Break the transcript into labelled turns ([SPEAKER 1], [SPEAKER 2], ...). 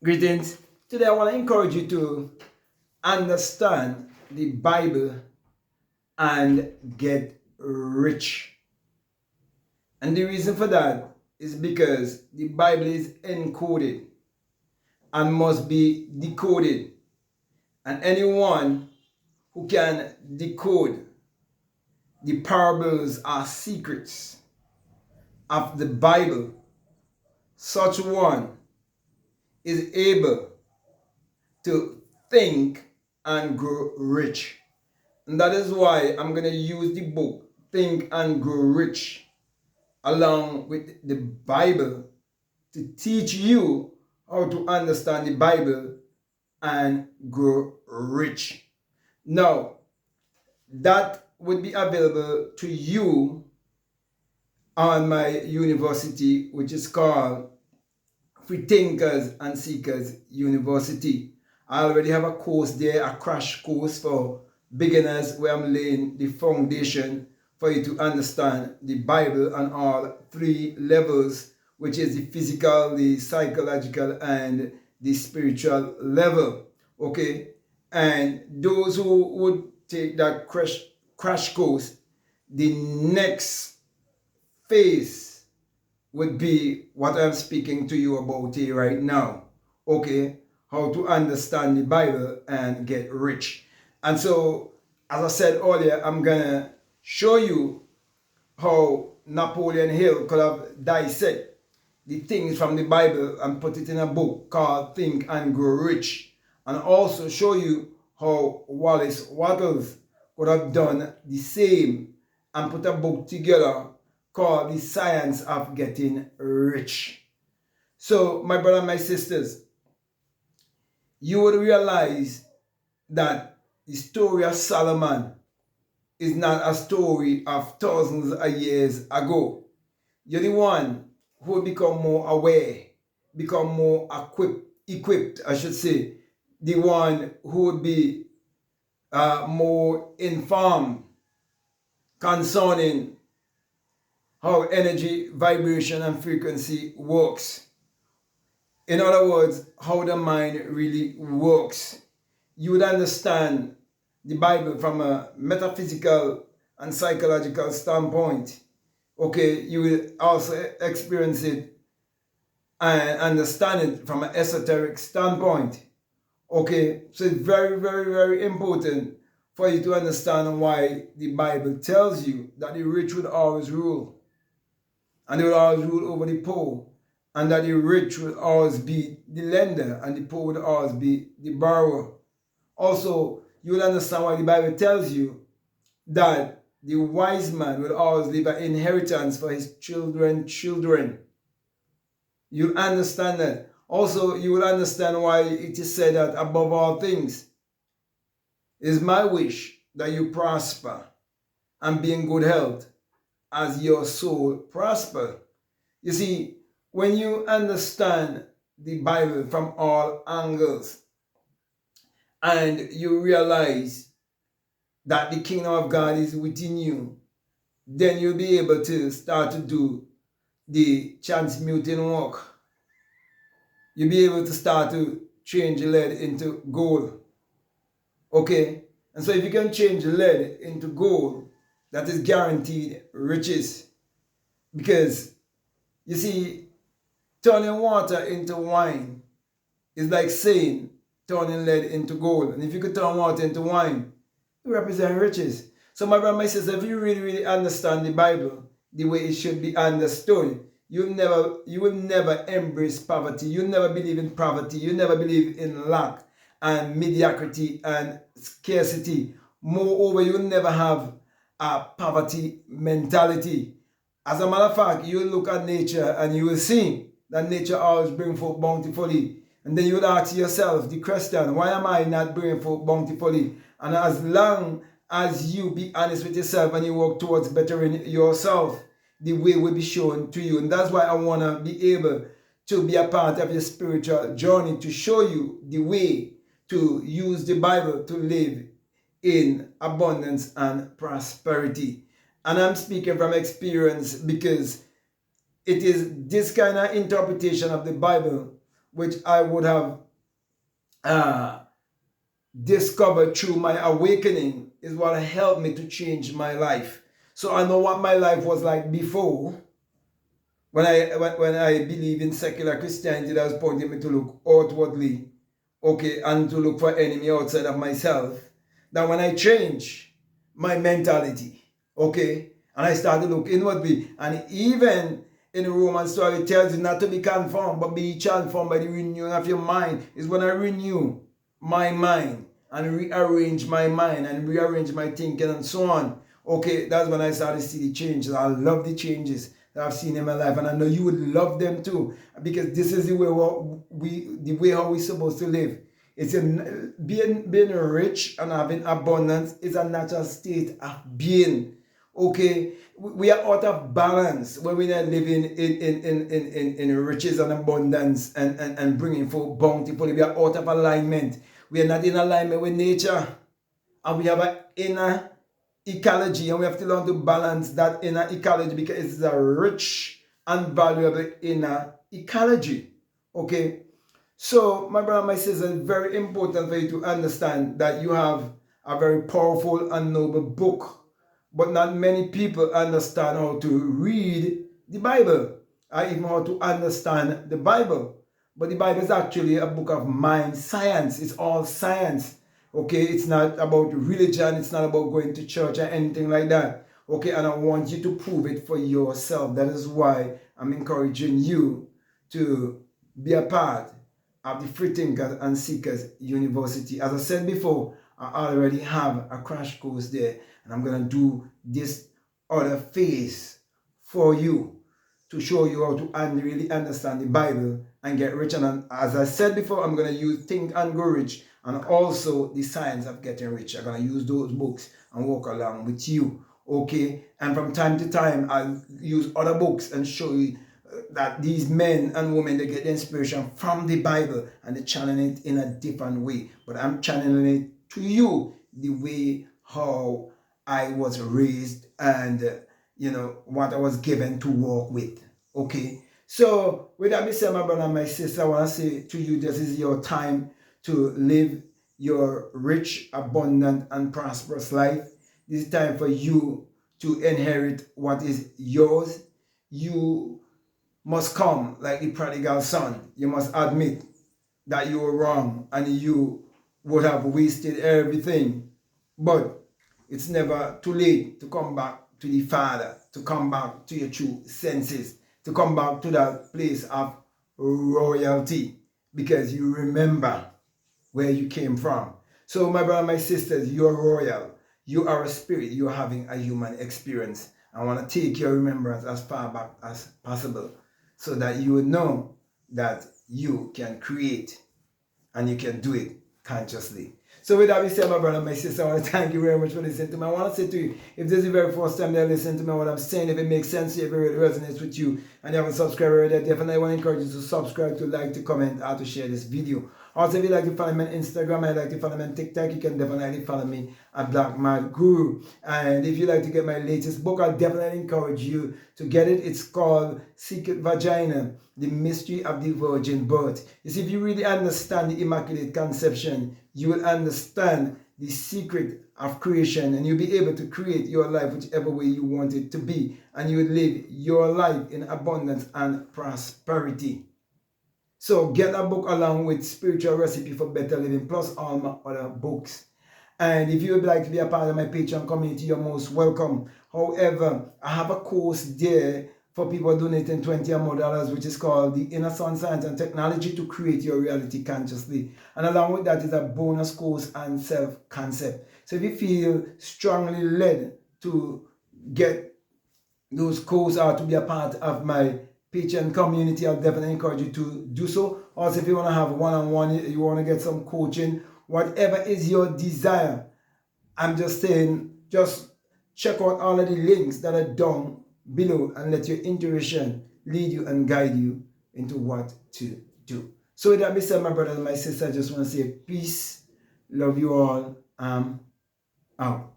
[SPEAKER 1] Greetings. Today I want to encourage you to understand the Bible and get rich. And the reason for that is because the Bible is encoded and must be decoded. And anyone who can decode the parables or secrets of the Bible, such one is able to think and grow rich. And that is why I'm going to use the book Think and Grow Rich along with the Bible to teach you how to understand the Bible and grow rich. Now, that would be available to you on my university, which is called Free Thinkers and Seekers University. I already have a course there, a crash course for beginners, where I'm laying the foundation for you to understand the Bible on all three levels, which is the physical, the psychological, and the spiritual level. Okay? And those who would take that crash course, the next phase would be what I'm speaking to you about here right now. Okay? How to understand the Bible and get rich. And so, as I said earlier, I'm going to show you how Napoleon Hill could have dissected the things from the Bible and put it in a book called Think and Grow Rich. And also show you how Wallace Wattles could have done the same and put a book together called The Science of Getting Rich. So, my brother and my sisters, you would realize that the story of Solomon is not a story of thousands of years ago. You're the one who will become more aware, become more equipped, I should say. The one who would be more informed concerning how energy, vibration, and frequency works. In other words, how the mind really works. You would understand the Bible from a metaphysical and psychological standpoint. Okay, you will also experience it and understand it from an esoteric standpoint. Okay, so it's very, very, very important for you to understand why the Bible tells you that the rich would always rule. And they will always rule over the poor. And that the rich will always be the lender and the poor will always be the borrower. Also, you will understand why the Bible tells you that the wise man will always leave an inheritance for his children. You'll understand that. Also, you will understand why it is said that above all things, it is my wish that you prosper and be in good health as your soul prosper. You see, when you understand the Bible from all angles and you realize that the kingdom of God is within you, then you'll be able to start to do the transmuting work. You'll be able to start to change lead into gold. Okay? And so if you can change lead into gold, that is guaranteed riches. Because, you see, turning water into wine is like saying turning lead into gold. And if you could turn water into wine, it represents riches. So my brother, my sister, if you really, really understand the Bible the way it should be understood, you will never embrace poverty. You never believe in poverty. You never believe in lack and mediocrity and scarcity. Moreover, you will never have a poverty mentality. As a matter of fact, you will look at nature and you will see that nature always brings forth bountifully. And then you would ask yourself the question, why am I not bringing forth bountifully? And as long as you be honest with yourself and you work towards bettering yourself, the way will be shown to you. And that's why I want to be able to be a part of your spiritual journey, to show you the way to use the Bible to live in abundance and prosperity. And I'm speaking from experience because it is this kind of interpretation of the Bible which I would have discovered through my awakening is what helped me to change my life. So I know what my life was like before. When I believe in secular Christianity, that was pointing me to look outwardly, okay, and to look for enemy outside of myself. Now when I change my mentality, okay, and I start to look inwardly, and even in the Roman story, it tells you not to be conformed, but be transformed by the renewing of your mind. Is when I renew my mind and rearrange my mind and rearrange my thinking and so on. Okay, that's when I started to see the changes. I love the changes that I've seen in my life, and I know you would love them too, because this is the way how we're supposed to live. It's being rich and having abundance is a natural state of being. Okay, we are out of balance when we are living in riches and abundance and bringing forth bountifully. We are out of alignment. We are not in alignment with nature, and we have an inner ecology, and we have to learn to balance that inner ecology because it's a rich and valuable inner ecology. Okay, so my brother, my sister, it's very important for you to understand that you have a very powerful and noble book, but not many people understand how to read the Bible, or even how to understand the Bible. But the Bible is actually a book of mind science. It's all science. Okay, it's not about religion, it's not about going to church or anything like that. Okay, and I want you to prove it for yourself. That is why I'm encouraging you to be a part of the Free Thinkers and Seekers University. As I said before, I already have a crash course there, and I'm going to do this other phase for you to show you how to really understand the Bible and get rich. And as I said before, I'm going to use Think and Grow Rich and also the Science of Getting Rich. I'm going to use those books and walk along with you. Okay, and from time to time I'll use other books and show you that these men and women, they get the inspiration from the Bible and they channel it in a different way. But I'm channeling it to you the way how I was raised and what I was given to walk with. Okay, so with that being said, my brother and my sister, I want to say to you, this is your time to live your rich, abundant, and prosperous life. This is time for you to inherit what is yours. You must come like the prodigal son. You must admit that you were wrong and you would have wasted everything. But it's never too late to come back to the Father, to come back to your true senses, to come back to that place of royalty, because you remember where you came from. So my brother, my sisters, you are royal. You are a spirit. You are having a human experience. I want to take your remembrance as far back as possible so that you would know that you can create and you can do it consciously. So with that being said, my brother, my sister, I want to thank you very much for listening to me. I want to say to you, if this is the very first time you're listening to me, what I'm saying, if it makes sense to you, if it really resonates with you, and you haven't subscribed already, I definitely want to encourage you to subscribe, to like, to comment, or to share this video. Also, if you'd like to follow me on Instagram, I'd like to follow me on TikTok, you can definitely follow me at BlackMadGuru. And if you'd like to get my latest book, I'll definitely encourage you to get it. It's called Secret Vagina, The Mystery of the Virgin Birth. You see, if you really understand the Immaculate Conception, you will understand the secret of creation, and you'll be able to create your life whichever way you want it to be, and you will live your life in abundance and prosperity. So get a book along with Spiritual Recipe for Better Living, plus all my other books. And if you would like to be a part of my Patreon community, you're most welcome. However, I have a course there for people donating $20 or more, which is called The Inner Sun Science and Technology to Create Your Reality Consciously. And along with that is a bonus course on self-concept. So if you feel strongly led to get those courses or to be a part of my Patreon community, I'll definitely encourage you to do so. Also, if you want to have one-on-one, you want to get some coaching, whatever is your desire, I'm just saying, just check out all of the links that are down below and let your intuition lead you and guide you into what to do. So with that being said, my brothers and my sisters, I just want to say peace, love you all, out.